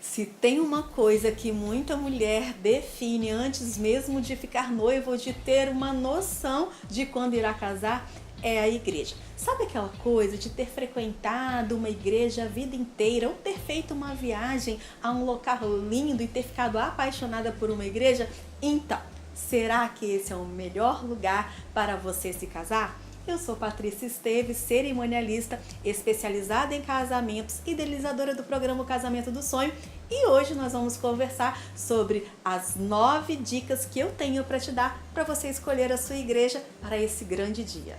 Se tem uma coisa que muita mulher define antes mesmo de ficar noiva ou de ter uma noção de quando irá casar, é a igreja. Sabe aquela coisa de ter frequentado uma igreja a vida inteira ou ter feito uma viagem a um local lindo e ter ficado apaixonada por uma igreja? Então, será que esse é o melhor lugar para você se casar? Eu sou Patrícia Esteves, cerimonialista, especializada em casamentos, idealizadora do programa Casamento do Sonho, e hoje nós vamos conversar sobre as 9 dicas que eu tenho para te dar para você escolher a sua igreja para esse grande dia.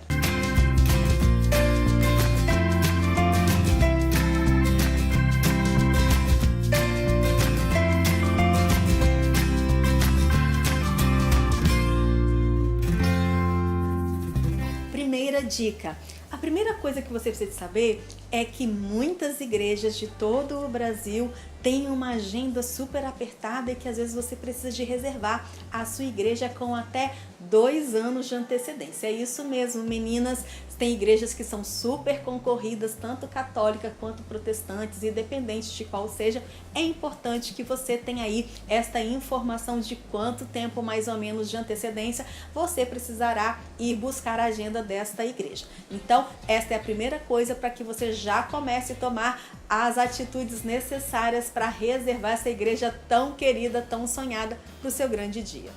Primeira dica. A primeira coisa que você precisa saber é que muitas igrejas de todo o Brasil têm uma agenda super apertada e que às vezes você precisa de reservar a sua igreja com até 2 anos de antecedência. É isso mesmo, meninas. Tem igrejas que são super concorridas, tanto católicas quanto protestantes, independente de qual seja. É importante que você tenha aí esta informação de quanto tempo mais ou menos de antecedência você precisará ir buscar a agenda desta igreja. Então, esta é a primeira coisa para que você já comece a tomar as atitudes necessárias para reservar essa igreja tão querida, tão sonhada para o seu grande dia.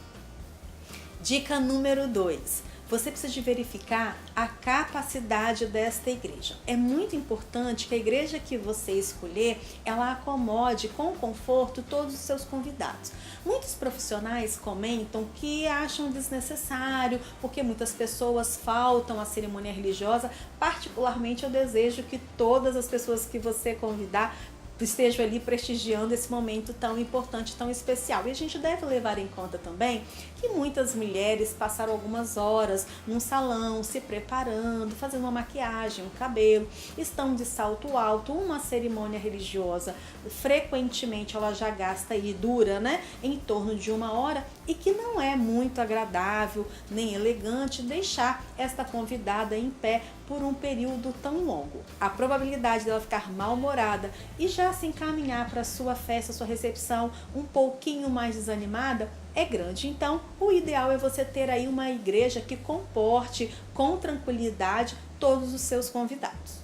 Dica número 2. Você precisa de verificar a capacidade desta igreja. É muito importante que a igreja que você escolher, ela acomode com conforto todos os seus convidados. Muitos profissionais comentam que acham desnecessário, porque muitas pessoas faltam à cerimônia religiosa. Particularmente, eu desejo que todas as pessoas que você convidar estejam ali prestigiando esse momento tão importante, tão especial. E a gente deve levar em conta também que muitas mulheres passaram algumas horas num salão, se preparando, fazendo uma maquiagem, um cabelo, estão de salto alto, uma cerimônia religiosa, frequentemente ela já gasta e dura, em torno de 1 hora, e que não é muito agradável, nem elegante deixar esta convidada em pé por um período tão longo. A probabilidade dela ficar mal-humorada e já se encaminhar para a sua festa, sua recepção um pouquinho mais desanimada é grande. Então, o ideal é você ter aí uma igreja que comporte com tranquilidade todos os seus convidados.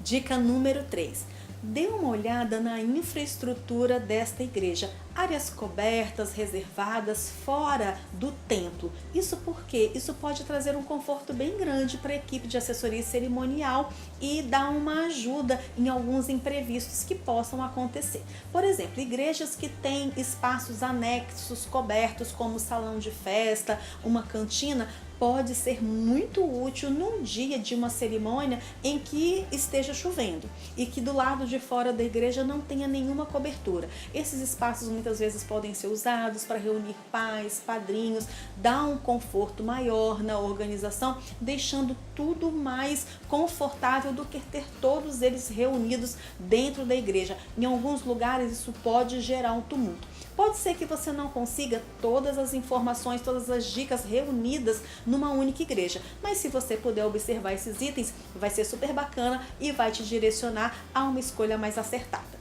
Dica número 3. Dê uma olhada na infraestrutura desta igreja, áreas cobertas, reservadas, fora do templo. Isso porque isso pode trazer um conforto bem grande para a equipe de assessoria cerimonial e dar uma ajuda em alguns imprevistos que possam acontecer. Por exemplo, igrejas que têm espaços anexos cobertos, como salão de festa, uma cantina, pode ser muito útil num dia de uma cerimônia em que esteja chovendo e que do lado de fora da igreja não tenha nenhuma cobertura. Esses espaços muitas vezes podem ser usados para reunir pais, padrinhos, dar um conforto maior na organização, deixando tudo mais confortável do que ter todos eles reunidos dentro da igreja. Em alguns lugares isso pode gerar um tumulto. Pode ser que você não consiga todas as informações, todas as dicas reunidas numa única igreja, mas se você puder observar esses itens, vai ser super bacana e vai te direcionar a uma escolha mais acertada.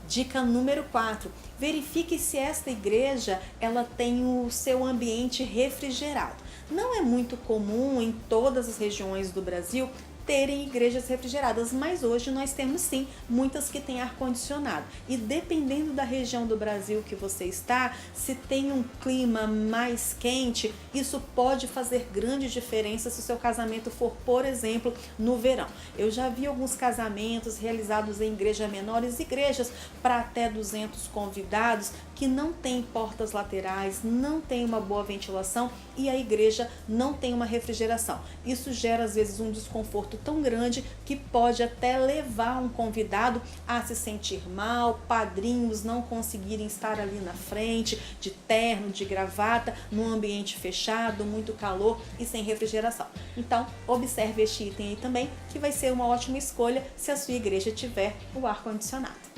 Dica número 4. Verifique se esta igreja ela tem o seu ambiente refrigerado. Não é muito comum em todas as regiões do Brasil terem igrejas refrigeradas, mas hoje nós temos sim muitas que têm ar-condicionado, e dependendo da região do Brasil que você está, se tem um clima mais quente, isso pode fazer grande diferença se o seu casamento for, por exemplo, no verão. Eu já vi alguns casamentos realizados em igrejas menores, igrejas para até 200 convidados, que não tem portas laterais, não tem uma boa ventilação e a igreja não tem uma refrigeração. Isso gera às vezes um desconforto tão grande que pode até levar um convidado a se sentir mal, padrinhos não conseguirem estar ali na frente, de terno, de gravata, num ambiente fechado, muito calor e sem refrigeração. Então, observe este item aí também, que vai ser uma ótima escolha se a sua igreja tiver o ar-condicionado.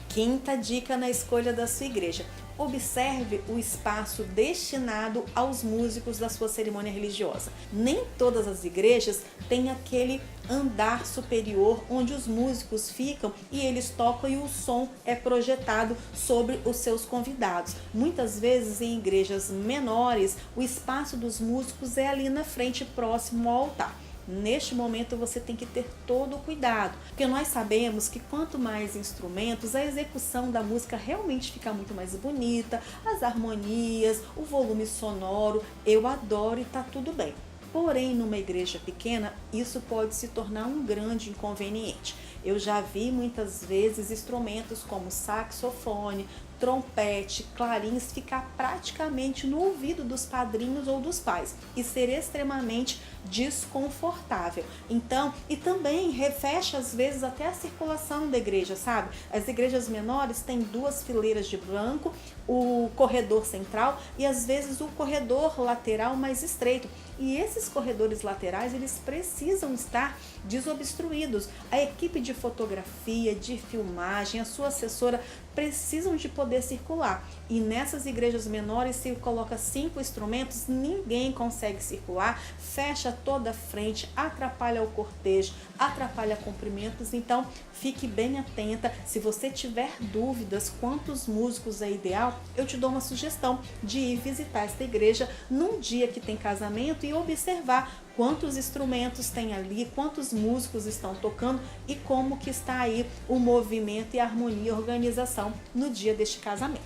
Quinta dica na escolha da sua igreja. Observe o espaço destinado aos músicos da sua cerimônia religiosa. Nem todas as igrejas têm aquele andar superior onde os músicos ficam e eles tocam e o som é projetado sobre os seus convidados. Muitas vezes em igrejas menores, o espaço dos músicos é ali na frente, próximo ao altar. Neste momento você tem que ter todo o cuidado, porque nós sabemos que quanto mais instrumentos, a execução da música realmente fica muito mais bonita, as harmonias, o volume sonoro, eu adoro e tá tudo bem. Porém, numa igreja pequena, isso pode se tornar um grande inconveniente. Eu já vi muitas vezes instrumentos como saxofone, trompete, clarins ficar praticamente no ouvido dos padrinhos ou dos pais e ser extremamente desconfortável. Então, e também refecha às vezes até a circulação da igreja, sabe? As igrejas menores têm 2 fileiras de banco, o corredor central e às vezes o corredor lateral mais estreito. E esses corredores laterais, eles precisam estar desobstruídos. A equipe de fotografia, de filmagem, a sua assessora precisam de poder circular. E nessas igrejas menores, se coloca 5 instrumentos, ninguém consegue circular, fecha toda a frente, atrapalha o cortejo, atrapalha cumprimentos. Então, fique bem atenta. Se você tiver dúvidas quantos músicos é ideal, eu te dou uma sugestão de ir visitar esta igreja num dia que tem casamento e observar quantos instrumentos tem ali, quantos músicos estão tocando e como que está aí o movimento e a harmonia e organização no dia deste casamento.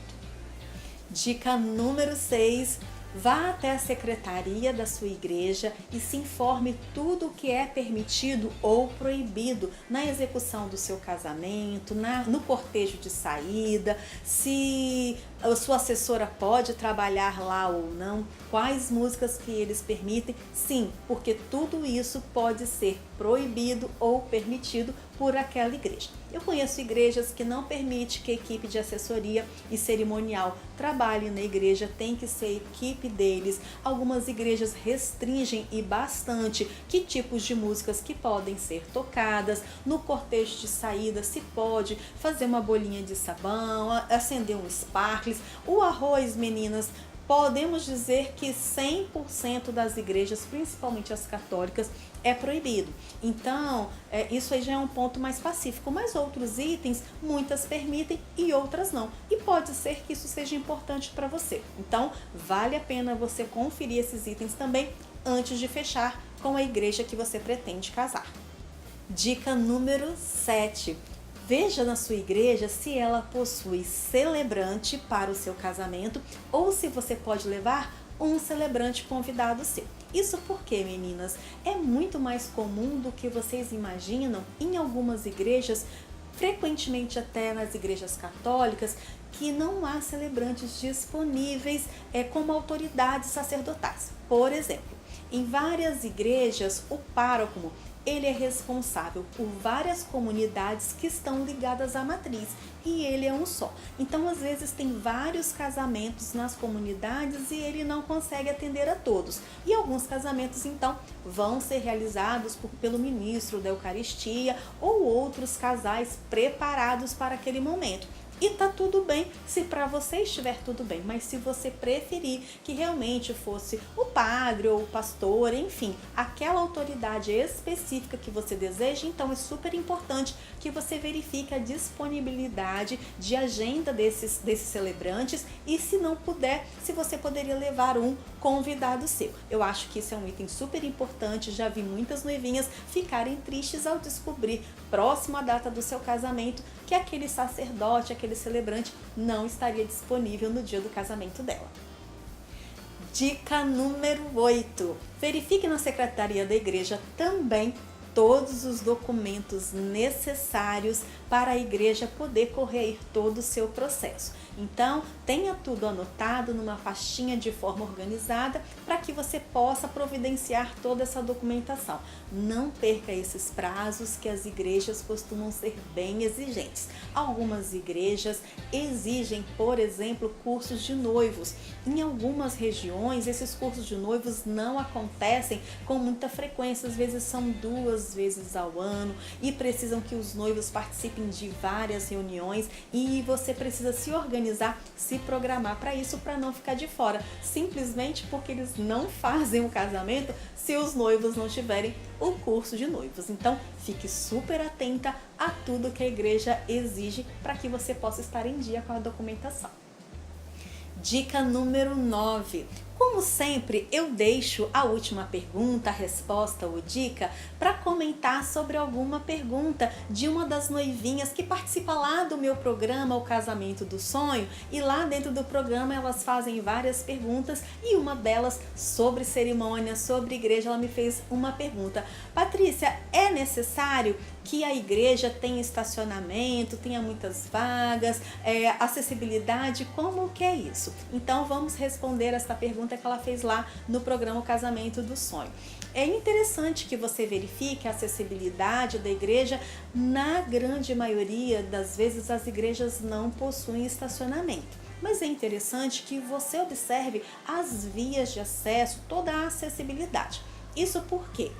Dica número 6. Vá até a secretaria da sua igreja e se informe tudo o que é permitido ou proibido na execução do seu casamento, no cortejo de saída, se a sua assessora pode trabalhar lá ou não, quais músicas que eles permitem. Sim, porque tudo isso pode ser proibido ou permitido por aquela igreja. Eu conheço igrejas que não permitem que a equipe de assessoria e cerimonial trabalhe na igreja, tem que ser a equipe deles. Algumas igrejas restringem e bastante que tipos de músicas que podem ser tocadas. No cortejo de saída se pode fazer uma bolinha de sabão, acender um sparkles. O arroz, meninas, podemos dizer que 100% das igrejas, principalmente as católicas, é proibido. Então, isso aí já é um ponto mais pacífico, mas outros itens, muitas permitem e outras não. E pode ser que isso seja importante para você. Então, vale a pena você conferir esses itens também antes de fechar com a igreja que você pretende casar. Dica número 7. Veja na sua igreja se ela possui celebrante para o seu casamento ou se você pode levar um celebrante convidado seu. Isso porque, meninas, é muito mais comum do que vocês imaginam em algumas igrejas, frequentemente até nas igrejas católicas, que não há celebrantes disponíveis como autoridades sacerdotais. Por exemplo, em várias igrejas, o pároco ele é responsável por várias comunidades que estão ligadas à matriz e ele é um só. Então, às vezes, tem vários casamentos nas comunidades e ele não consegue atender a todos. E alguns casamentos, então, vão ser realizados pelo ministro da Eucaristia ou outros casais preparados para aquele momento. E tá tudo bem se para você estiver tudo bem, mas se você preferir que realmente fosse o padre ou o pastor, enfim, aquela autoridade específica que você deseja, então é super importante que você verifique a disponibilidade de agenda desses celebrantes e se não puder, se você poderia levar um convidado seu. Eu acho que isso é um item super importante, já vi muitas noivinhas ficarem tristes ao descobrir, próximo à data do seu casamento, que aquele sacerdote, aquele celebrante não estaria disponível no dia do casamento dela. Dica número 8. Verifique na secretaria da igreja também todos os documentos necessários para a igreja poder correr todo o seu processo. Então, tenha tudo anotado numa pastinha de forma organizada para que você possa providenciar toda essa documentação. Não perca esses prazos que as igrejas costumam ser bem exigentes. Algumas igrejas exigem, por exemplo, cursos de noivos. Em algumas regiões, esses cursos de noivos não acontecem com muita frequência, às vezes são 2 vezes ao ano e precisam que os noivos participem participem de várias reuniões e você precisa se organizar, se programar para isso, para não ficar de fora, simplesmente porque eles não fazem o casamento se os noivos não tiverem o curso de noivos. Então, fique super atenta a tudo que a igreja exige para que você possa estar em dia com a documentação. Dica número 9. Como sempre, eu deixo a última pergunta, a resposta ou dica para comentar sobre alguma pergunta de uma das noivinhas que participa lá do meu programa O Casamento do Sonho, e lá dentro do programa elas fazem várias perguntas e uma delas sobre cerimônia, sobre igreja. Ela me fez uma pergunta: Patrícia, é necessário que a igreja tenha estacionamento, tenha muitas vagas, acessibilidade? Como que é isso? Então vamos responder essa pergunta que ela fez lá no programa O Casamento do Sonho. É interessante que você verifique a acessibilidade da igreja. Na grande maioria das vezes as igrejas não possuem estacionamento, mas é interessante que você observe as vias de acesso, toda a acessibilidade. Isso porque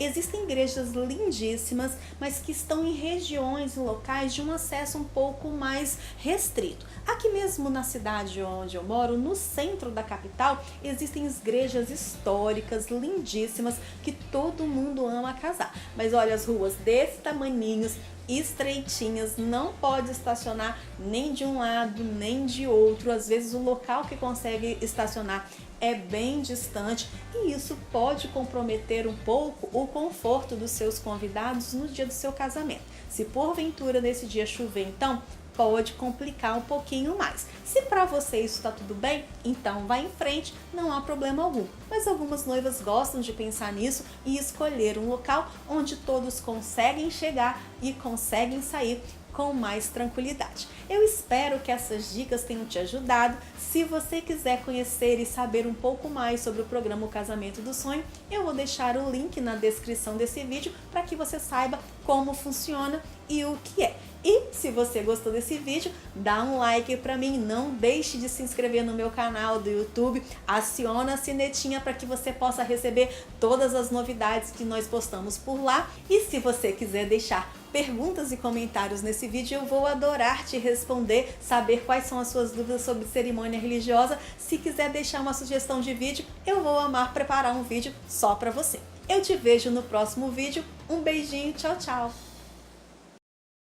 existem igrejas lindíssimas, mas que estão em regiões, em locais de um acesso um pouco mais restrito. Aqui mesmo na cidade onde eu moro, no centro da capital, existem igrejas históricas, lindíssimas, que todo mundo ama casar. Mas olha, as ruas desse tamaninhos, estreitinhas, não pode estacionar nem de um lado nem de outro. Às vezes o local que consegue estacionar é bem distante e isso pode comprometer um pouco o conforto dos seus convidados no dia do seu casamento. Se porventura nesse dia chover, então pode complicar um pouquinho mais. Se para você isso está tudo bem, então vá em frente, não há problema algum. Mas algumas noivas gostam de pensar nisso e escolher um local onde todos conseguem chegar e conseguem sair com mais tranquilidade. Eu espero que essas dicas tenham te ajudado. Se você quiser conhecer e saber um pouco mais sobre o programa O Casamento do Sonho, eu vou deixar o link na descrição desse vídeo para que você saiba como funciona e o que é. E se você gostou desse vídeo, dá um like para mim, não deixe de se inscrever no meu canal do YouTube, aciona a sinetinha para que você possa receber todas as novidades que nós postamos por lá. E se você quiser deixar perguntas e comentários nesse vídeo, eu vou adorar te responder, saber quais são as suas dúvidas sobre cerimônia religiosa. Se quiser deixar uma sugestão de vídeo, eu vou amar preparar um vídeo só para você. Eu te vejo no próximo vídeo. Um beijinho, tchau, tchau!